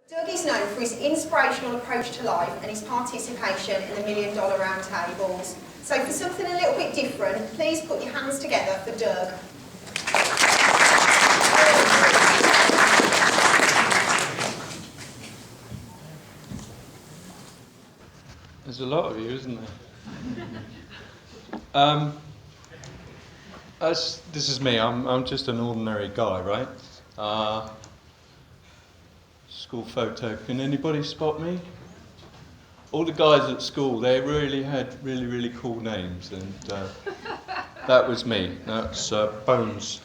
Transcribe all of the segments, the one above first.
Doug is known for his inspirational approach to life and his participation in the $1 Million Roundtables. So for something a little bit different, please put your hands together for Doug. There's a lot of you, isn't there? This is me. I'm just an ordinary guy, right? School photo. Can anybody spot me? All the guys at school, they really had really cool names, and that was me. That's Bones.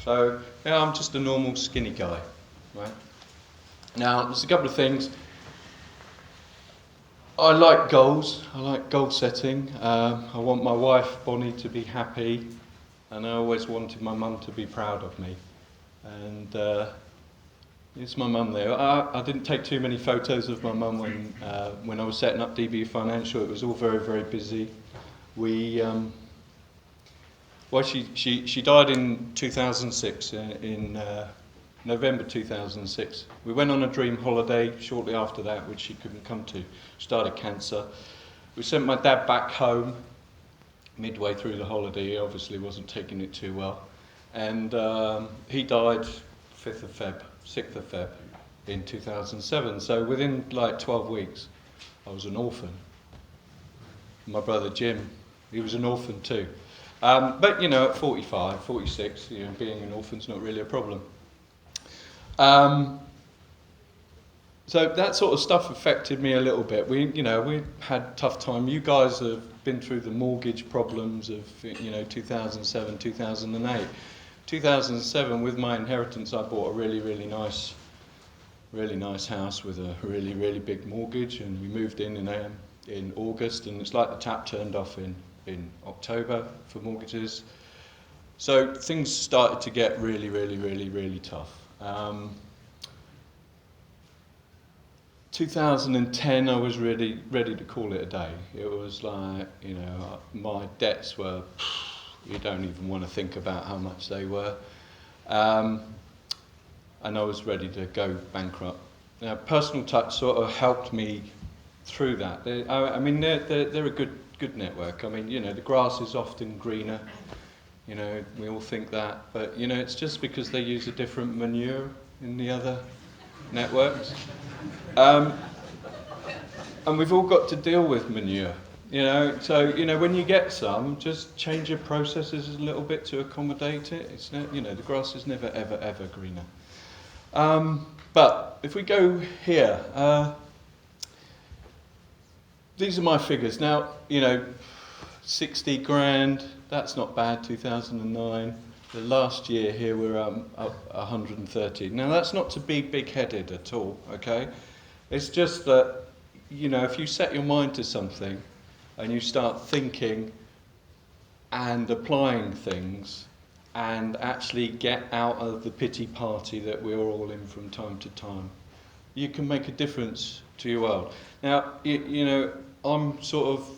So yeah, I'm just a normal skinny guy, right? Now, there's a couple of things. I like goals. I like goal setting. I want my wife Bonnie to be happy, and I always wanted my mum to be proud of me. And it's my mum there. I didn't take too many photos of my mum when I was setting up DB Financial. It was all very busy. She died in 2006, in November 2006. We went on a dream holiday shortly after that, which she couldn't come to. She died of cancer. We sent my dad back home midway through the holiday. He obviously wasn't taking it too well. And he died 6th of Feb in 2007. So within like 12 weeks, I was an orphan. My brother Jim, he was an orphan too. But you know, at 45, 46, you know, being an orphan's not really a problem. So that sort of stuff affected me a little bit. We had tough time. You guys have been through the mortgage problems of 2007, 2008. 2007, with my inheritance, I bought a really nice house with a really big mortgage, and we moved in August, and it's like the tap turned off in October for mortgages. So things started to get really tough. 2010, I was ready to call it a day. It was like, my debts were, you don't even want to think about how much they were. And I was ready to go bankrupt. Now, Personal Touch sort of helped me through that. They're a good network. I mean, the grass is often greener. We all think that, but it's just because they use a different manure in the other networks. And we've all got to deal with manure, So, when you get some, just change your processes a little bit to accommodate it. It's not, the grass is never, ever greener. But if we go here, these are my figures. Now, 60 grand, that's not bad, 2009. The last year here we're up 130. Now that's not to be big-headed at all, okay? It's just that, if you set your mind to something and you start thinking and applying things and actually get out of the pity party that we're all in from time to time, you can make a difference to your world. Now, I'm sort of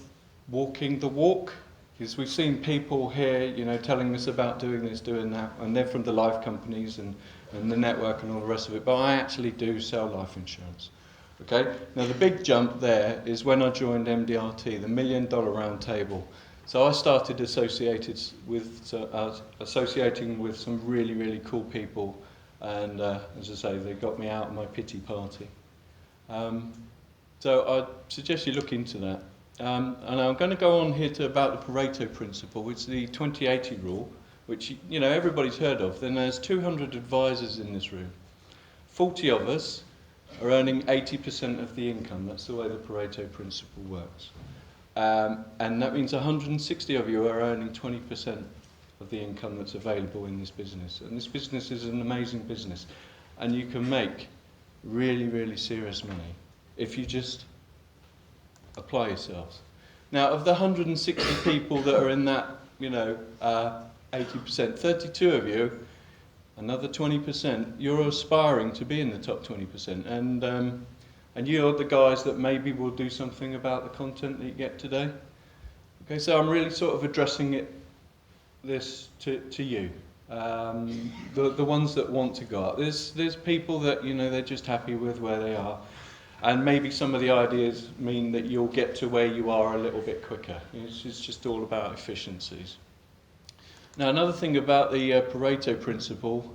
walking the walk, because we've seen people here, telling us about doing this, doing that, and they're from the life companies and the network and all the rest of it, but I actually do sell life insurance. Okay? Now the big jump there is when I joined MDRT, the $1 Million Roundtable. So I started associating with some really cool people, and as I say, they got me out of my pity party. So I suggest you look into that. And I'm going to go on here to about the Pareto principle, which is the 20-80 rule, which everybody's heard of. Then there's 200 advisors in this room. 40 of us are earning 80% of the income. That's the way the Pareto principle works. And that means 160 of you are earning 20% of the income that's available in this business. And this business is an amazing business. And you can make really serious money if you just apply yourselves. Now, of the 160 people that are in that, 80%, 32 of you, another 20%, you're aspiring to be in the top 20%. And you're the guys that maybe will do something about the content that you get today. Okay, so I'm really sort of addressing this to you. The ones that want to go up. There's people that, you know, they're just happy with where they are. And maybe some of the ideas mean that you'll get to where you are a little bit quicker. It's just all about efficiencies. Now, another thing about the Pareto principle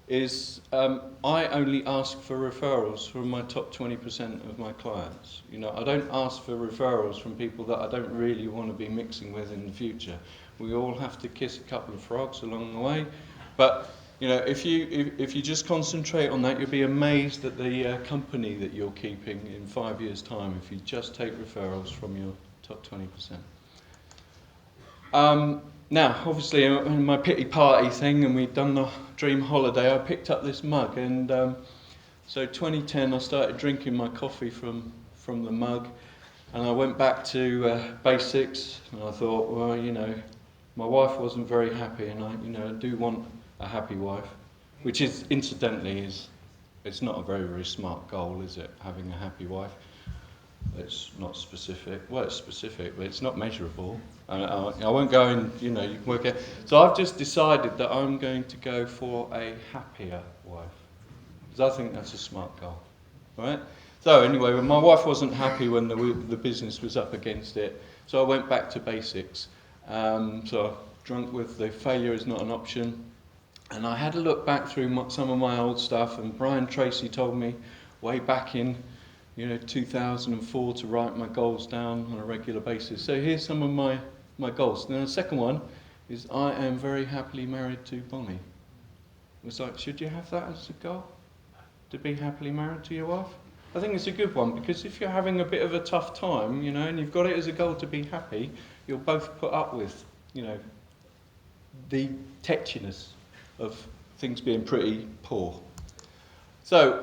is I only ask for referrals from my top 20% of my clients. You know, I don't ask for referrals from people that I don't really want to be mixing with in the future. We all have to kiss a couple of frogs along the way, but you know, if you just concentrate on that, you'll be amazed at the company that you're keeping in 5 years' time if you just take referrals from your top 20%. Now, obviously, in my pity party thing, and we'd done the dream holiday, I picked up this mug, and so 2010 I started drinking my coffee from the mug, and I went back to basics, and I thought, well, you know, my wife wasn't very happy, and I do want a happy wife, which is, incidentally, it's not a very, very smart goal, is it, having a happy wife? It's not specific. Well, it's specific, but it's not measurable. I won't go and, you know, you can work out. So I've just decided that I'm going to go for a happier wife, because I think that's a smart goal, right? So anyway, when my wife wasn't happy when the business was up against it, so I went back to basics. So I drunk with the failure is not an option. And I had a look back through some of my old stuff, and Brian Tracy told me way back in 2004 to write my goals down on a regular basis. So here's some of my goals. Now the second one is I am very happily married to Bonnie. It was like, should you have that as a goal? To be happily married to your wife? I think it's a good one, because if you're having a bit of a tough time, you know, and you've got it as a goal to be happy, you'll both put up with, you know, the tetchiness of things being pretty poor. So,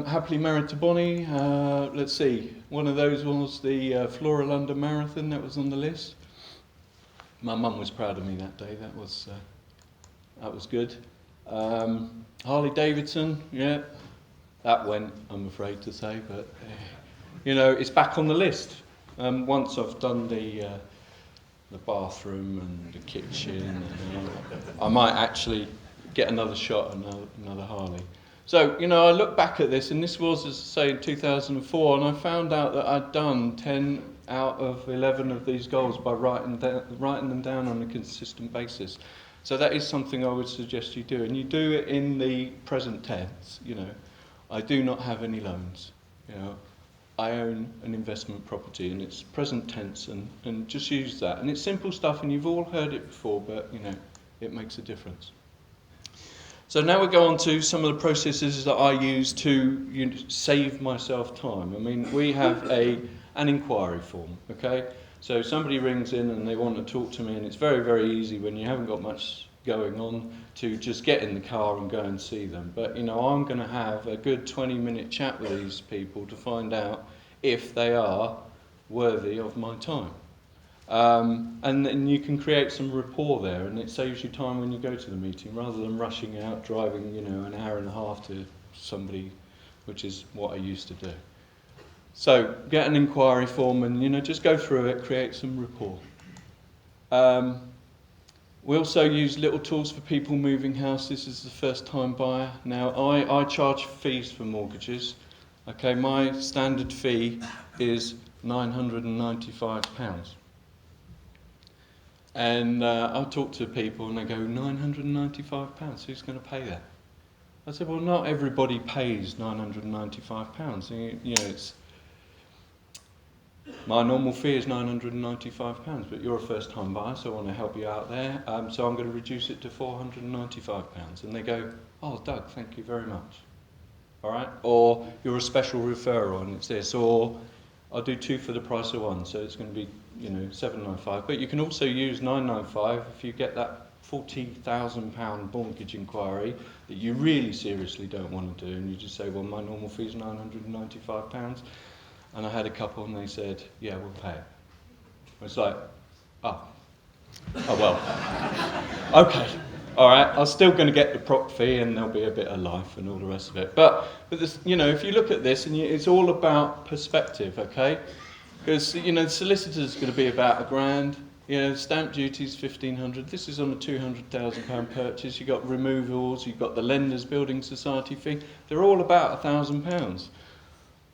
happily married to Bonnie. Let's see, one of those was the Flora London Marathon that was on the list. My mum was proud of me that day. That was good. Harley Davidson, yeah, that went, I'm afraid to say, but you know, it's back on the list. Once I've done the bathroom and the kitchen, and, I might actually get another shot at another Harley. So, you know, I look back at this, and this was, as I say, in 2004, and I found out that I'd done 10 out of 11 of these goals by writing them down on a consistent basis. So that is something I would suggest you do, and you do it in the present tense. You know, I do not have any loans. You know, I own an investment property, and it's present tense, and just use that. And it's simple stuff, and you've all heard it before, but you know, it makes a difference. So now we go on to some of the processes that I use to save myself time. I mean, we have an inquiry form, okay? So somebody rings in and they want to talk to me, and it's very, very easy when you haven't got much going on to just get in the car and go and see them. But, you know, I'm going to have a good 20-minute chat with these people to find out if they are worthy of my time. And then you can create some rapport there, and it saves you time when you go to the meeting, rather than rushing out, driving, you know, an hour and a half to somebody, which is what I used to do. So get an inquiry form and, you know, just go through it, create some rapport. We also use little tools for people moving house. This is the first time buyer. Now, I charge fees for mortgages. Okay, my standard fee is £995. And I talk to people and they go, £995, who's going to pay that? I said, well, not everybody pays £995. You know, my normal fee is £995, but you're a first-time buyer, so I want to help you out there. So I'm going to reduce it to £495. And they go, oh, Doug, thank you very much. All right? Or you're a special referral, and it's this. Or I'll do two for the price of one, so it's going to be, you know, £795. But you can also use £995 if you get that £40,000 mortgage inquiry that you really seriously don't want to do, and you just say, well, my normal fee is £995. And I had a couple, and they said, yeah, we'll pay it. It's like, oh well, okay, all right. I'm still going to get the prop fee, and there'll be a bit of life and all the rest of it. But this, you know, if you look at this, and it's all about perspective, okay? Because, you know, the solicitor's going to be about £1,000, You know, stamp duty's £1,500. This is on a £200,000 purchase. You've got removals, you've got the lender's building society fee. They're all about £1,000.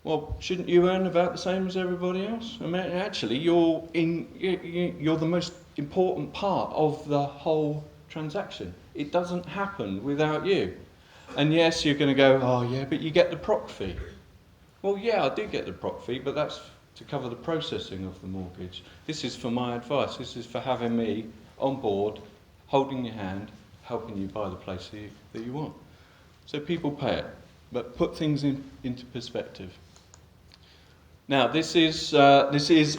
Well, shouldn't you earn about the same as everybody else? I mean, actually, you're the most important part of the whole transaction. It doesn't happen without you. And yes, you're going to go, oh yeah, but you get the proc fee. Well, yeah, I do get the proc fee, but that's to cover the processing of the mortgage. This is for my advice. This is for having me on board, holding your hand, helping you buy the place that you want. So people pay it, but put things into perspective. Now, this is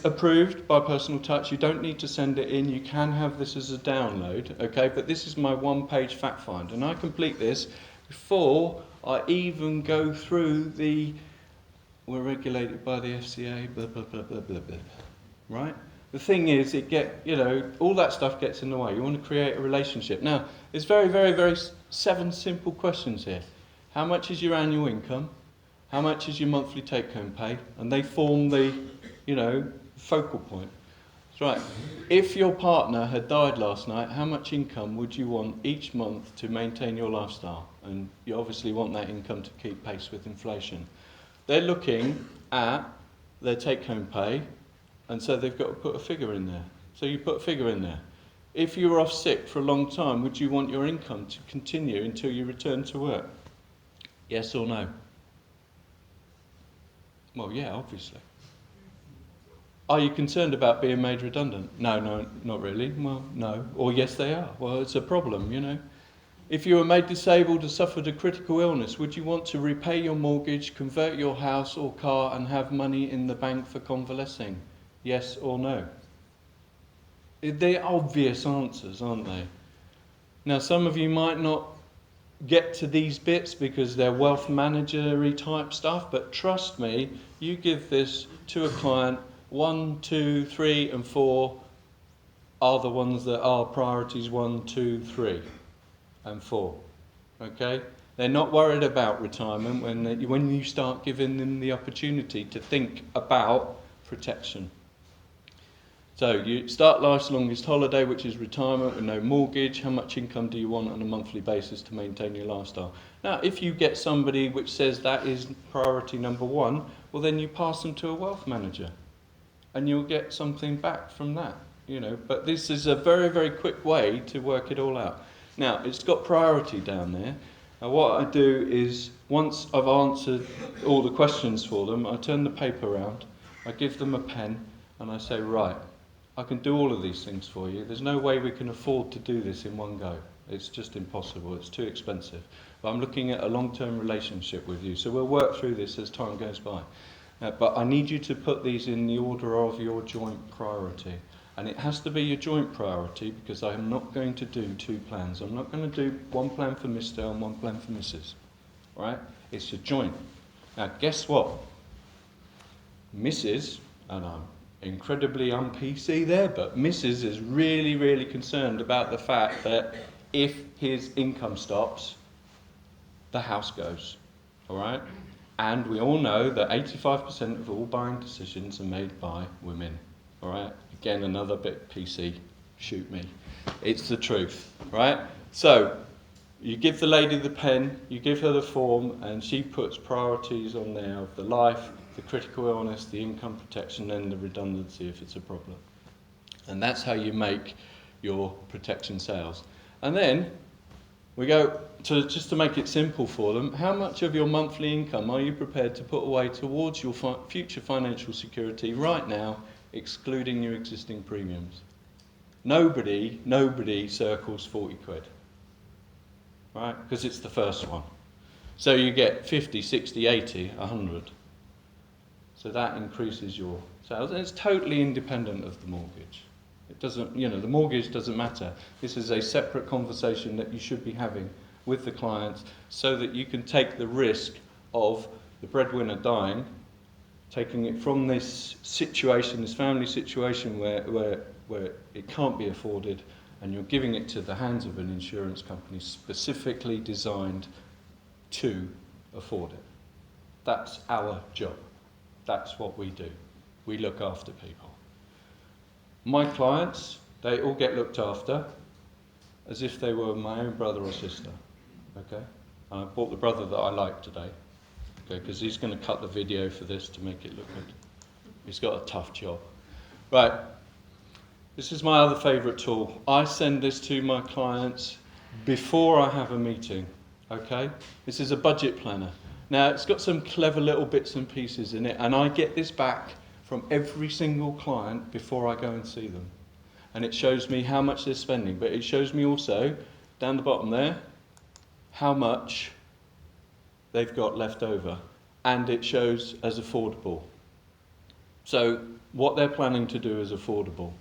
approved by Personal Touch. You don't need to send it in. You can have this as a download, okay? But this is my one-page fact find, and I complete this before I even go through we're regulated by the FCA, blah, blah, blah, blah, blah, blah. Right? The thing is, all that stuff gets in the way. You want to create a relationship. Now, there's very, very, very 7 simple questions here. How much is your annual income? How much is your monthly take-home pay? And they form the, focal point. That's right. If your partner had died last night, how much income would you want each month to maintain your lifestyle? And you obviously want that income to keep pace with inflation. They're looking at their take-home pay, and so they've got to put a figure in there. So you put a figure in there. If you were off sick for a long time, would you want your income to continue until you return to work? Yes or no? Well, yeah, obviously. Are you concerned about being made redundant? No, not really. Well, no. Or yes, they are. Well, it's a problem, If you were made disabled or suffered a critical illness, would you want to repay your mortgage, convert your house or car and have money in the bank for convalescing? Yes or no? They're obvious answers, aren't they? Now, some of you might not get to these bits because they're wealth manager-y type stuff, but trust me, you give this to a client, 1, 2, 3 and 4 are the ones that are priorities 1, 2, 3 and 4. Okay? They're not worried about retirement when you start giving them the opportunity to think about protection. So you start life's longest holiday, which is retirement with no mortgage. How much income do you want on a monthly basis to maintain your lifestyle? Now, if you get somebody which says that is priority number 1, well then you pass them to a wealth manager and you'll get something back from that, But this is a very, very quick way to work it all out. Now, it's got priority down there. Now, what I do is, once I've answered all the questions for them, I turn the paper around, I give them a pen, and I say, right, I can do all of these things for you. There's no way we can afford to do this in one go. It's just impossible. It's too expensive. But I'm looking at a long-term relationship with you. So we'll work through this as time goes by. But I need you to put these in the order of your joint priority. And it has to be your joint priority because I am not going to do 2 plans. I'm not going to do 1 plan for Mr. and 1 plan for Mrs. Right? It's your joint. Now, guess what? Mrs., and I'm incredibly un-PC there, but Mrs. is really, really concerned about the fact that if his income stops, the house goes. All right? And we all know that 85% of all buying decisions are made by women. All right? Again, another bit PC. Shoot me. It's the truth. Right? So, you give the lady the pen, you give her the form, and she puts priorities on there of the life, the critical illness, the income protection, and the redundancy if it's a problem. And that's how you make your protection sales. And then we go to, just to make it simple for them, how much of your monthly income are you prepared to put away towards your future financial security right now, excluding your existing premiums? Nobody circles 40 quid. Right? Because it's the first one. So you get 50, 60, 80, 100. So that increases your sales, and it's totally independent of the mortgage. It doesn't, the mortgage doesn't matter. This is a separate conversation that you should be having with the clients so that you can take the risk of the breadwinner dying, taking it from this situation, this family situation where it can't be afforded, and you're giving it to the hands of an insurance company specifically designed to afford it. That's our job. That's what we do. We look after people. My clients They all get looked after as if they were my own brother or sister. Okay? And I bought the brother that I like today. Okay, because he's going to cut the video for this to make it look good. He's got a tough job. Right. This is my other favourite tool. I send this to my clients before I have a meeting. Okay? This is a budget planner. Now, it's got some clever little bits and pieces in it, and I get this back from every single client before I go and see them. And it shows me how much they're spending, but it shows me also, down the bottom there, how much they've got left over. And it shows as affordable. So, what they're planning to do is affordable.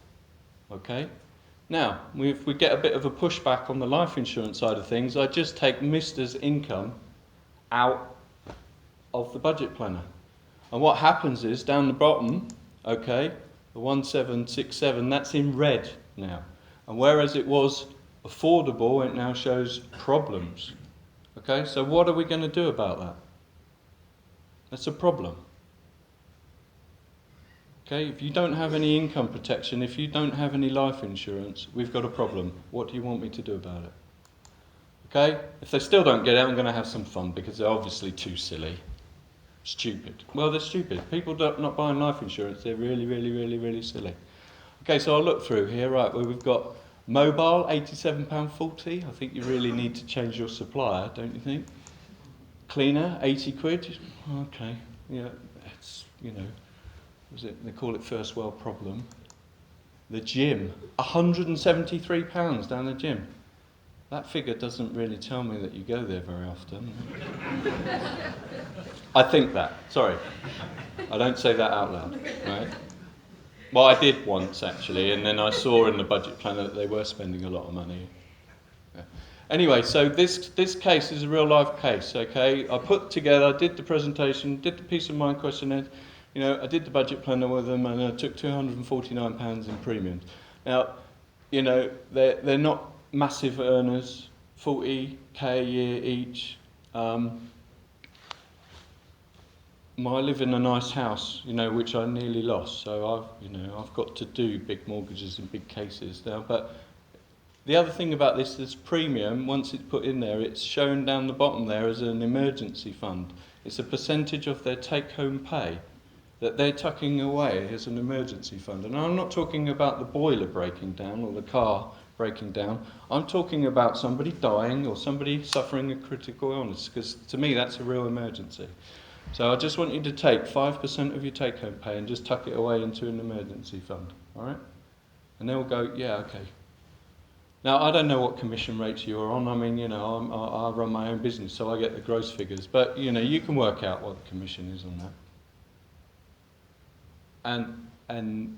Okay? Now, if we get a bit of a pushback on the life insurance side of things, I just take Mr's income out of the budget planner. And what happens is, down the bottom, okay, the 1767, that's in red now. And whereas it was affordable, it now shows problems. Okay, so what are we going to do about that? That's a problem. Okay, if you don't have any income protection, if you don't have any life insurance, we've got a problem. What do you want me to do about it? Okay, if they still don't get it, I'm going to have some fun because they're obviously too silly. Stupid. Well, they're stupid. People not buying life insurance, they're really, really, really, really silly. Okay, so I'll look through here. Right, well, we've got mobile, £87.40. I think you really need to change your supplier, don't you think? Cleaner, 80 quid. Okay, yeah, it's, they call it first world problem. The gym, £173 down the gym. That figure doesn't really tell me that you go there very often. I think that, sorry. I don't say that out loud, right? Well, I did once actually, and then I saw in the budget planner that they were spending a lot of money. Yeah. Anyway, so this case is a real life case, okay? I put together, I did the presentation, did the peace of mind questionnaire, I did the budget planner with them, and I took £249 in premiums. Now, they're not massive earners, 40k a year each. I live in a nice house, which I nearly lost. So I've got to do big mortgages and big cases now. But the other thing about this premium, once it's put in there, it's shown down the bottom there as an emergency fund. It's a percentage of their take-home pay that they're tucking away as an emergency fund. And I'm not talking about the boiler breaking down or the car breaking down. I'm talking about somebody dying or somebody suffering a critical illness, because to me that's a real emergency. So I just want you to take 5% of your take-home pay and just tuck it away into an emergency fund, all right? And they'll go, yeah, okay. Now, I don't know what commission rates you're on. I mean, I run my own business, so I get the gross figures. But, you can work out what the commission is on that. And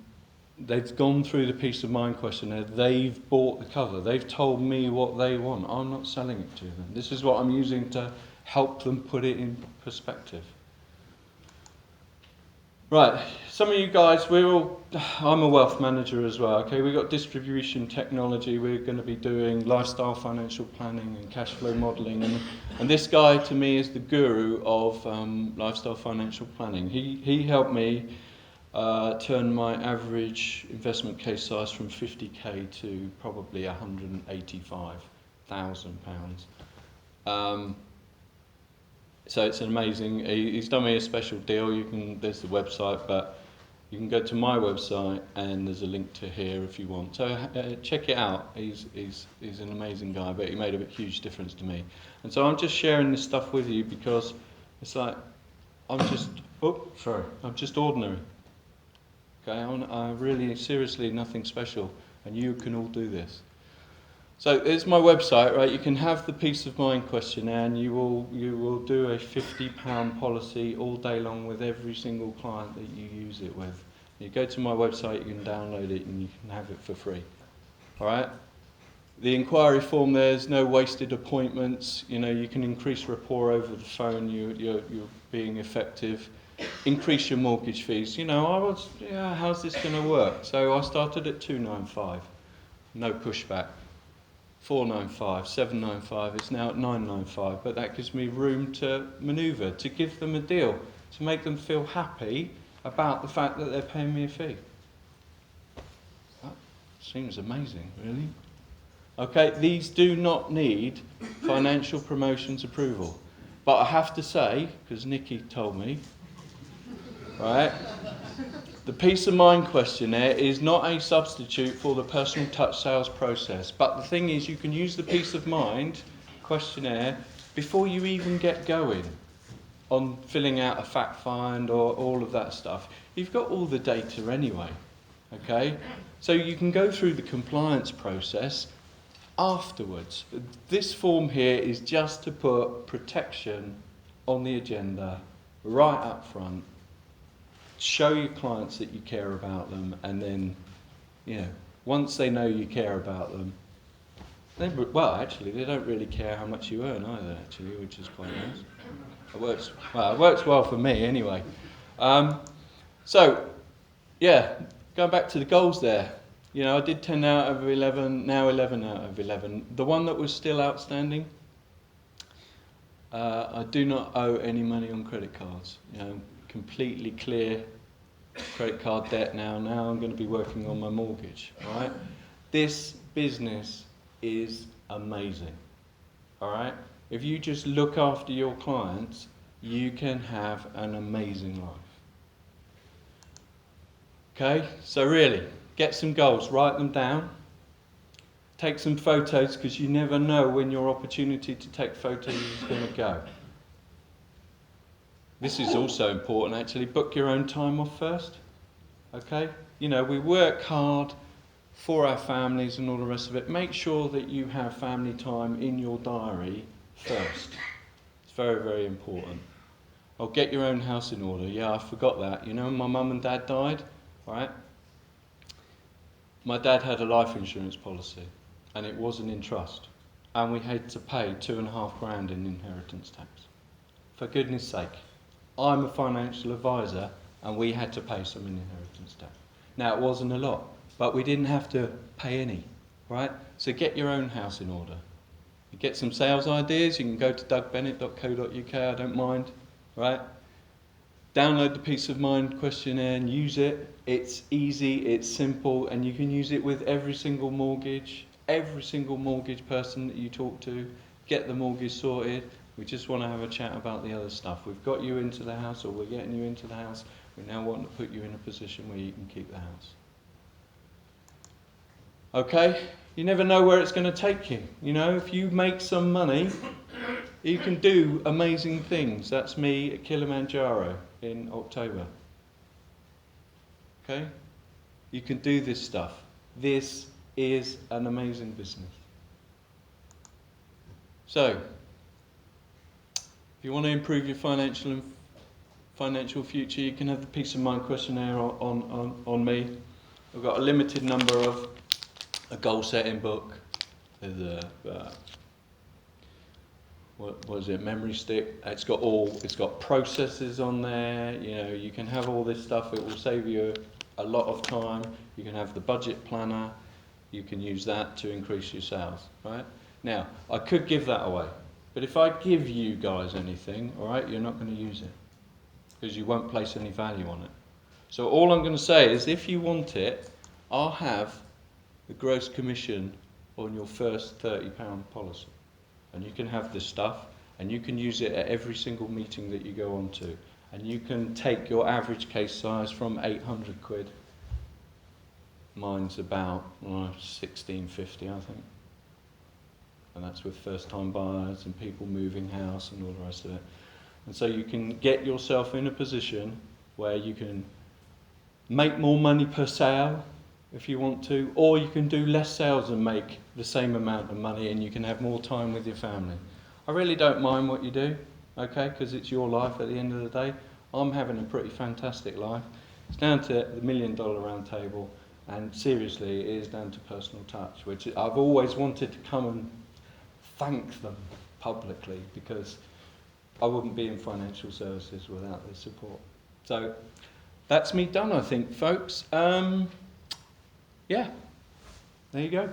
they've gone through the peace of mind questionnaire. They've bought the cover. They've told me what they want. I'm not selling it to them. This is what I'm using to help them put it in perspective. Right, some of you guys, I'm a wealth manager as well, okay? We've got distribution technology, we're going to be doing lifestyle financial planning and cash flow modelling, and this guy to me is the guru of lifestyle financial planning. He helped me turn my average investment case size from 50k to probably £185,000. So it's amazing. He's done me a special deal. There's the website, but you can go to my website and there's a link to here if you want. So check it out. He's an amazing guy, but he made a huge difference to me. And so I'm just sharing this stuff with you because it's like I'm just ordinary. Okay, I'm really seriously nothing special, and you can all do this. So it's my website, right? You can have the peace of mind questionnaire, and you will do a £50 policy all day long with every single client that you use it with. You go to my website, you can download it, and you can have it for free. All right? The inquiry form, there's no wasted appointments. You can increase rapport over the phone. You're being effective. Increase your mortgage fees. How's this going to work? So I started at £295, no pushback. £495, £795, it's now at £995, but that gives me room to manoeuvre, to give them a deal, to make them feel happy about the fact that they're paying me a fee. Seems amazing, really. Okay, these do not need financial promotions approval. But I have to say, because Nikki told me, right, the peace of mind questionnaire is not a substitute for the personal touch sales process. But the thing is, you can use the peace of mind questionnaire before you even get going on filling out a fact find or all of that stuff. You've got all the data anyway, okay? So you can go through the compliance process afterwards. This form here is just to put protection on the agenda right up front, show your clients that you care about them, and then, once they know you care about them, actually they don't really care how much you earn either, actually, which is quite nice. It works well for me anyway. Going back to the goals there. I did 10 out of 11, now 11 out of 11. The one that was still outstanding, I do not owe any money on credit cards. Completely clear credit card debt now. Now I'm going to be working on my mortgage, right? This business is amazing, all right? If you just look after your clients, you can have an amazing life. Okay, so really, get some goals, write them down, take some photos, because you never know when your opportunity to take photos is going to go. This is also important, actually. Book your own time off first. Okay? We work hard for our families and all the rest of it. Make sure that you have family time in your diary first. It's very, very important. Oh, get your own house in order. Yeah, I forgot that. My mum and dad died, right? My dad had a life insurance policy, and it wasn't in trust. And we had to pay £2,500 in inheritance tax. For goodness sake. I'm a financial advisor, and we had to pay some inheritance tax. Now, it wasn't a lot, but we didn't have to pay any, right? So get your own house in order. You get some sales ideas, you can go to dougbennett.co.uk, I don't mind, right? Download the Peace of Mind questionnaire and use it. It's easy, it's simple, and you can use it with every single mortgage person that you talk to. Get the mortgage sorted. We just want to have a chat about the other stuff. We've got you into the house, or we're getting you into the house. We now want to put you in a position where you can keep the house. Okay? You never know where it's going to take you. If you make some money, you can do amazing things. That's me at Kilimanjaro in October. Okay? You can do this stuff. This is an amazing business. So, if you want to improve your financial future, you can have the Peace of Mind questionnaire on me. I've got a limited number of a goal setting book. There's a memory stick. It's got processes on there. You can have all this stuff. It will save you a lot of time. You can have the budget planner. You can use that to increase your sales, right? Now, I could give that away, but if I give you guys anything, all right, you're not going to use it because you won't place any value on it. So all I'm going to say is, if you want it, I'll have the gross commission on your first £30 policy. And you can have this stuff, and you can use it at every single meeting that you go on to. And you can take your average case size from 800 quid. Mine's about 1650, I think. And that's with first-time buyers and people moving house and all the rest of it. And so you can get yourself in a position where you can make more money per sale, if you want to, or you can do less sales and make the same amount of money, and you can have more time with your family. I really don't mind what you do, okay, because it's your life at the end of the day. I'm having a pretty fantastic life. It's down to the $1 Million Round Table, and seriously, it is down to personal touch, which I've always wanted to come and thank them publicly, because I wouldn't be in financial services without their support. So that's me done, I think, folks. Yeah, there you go.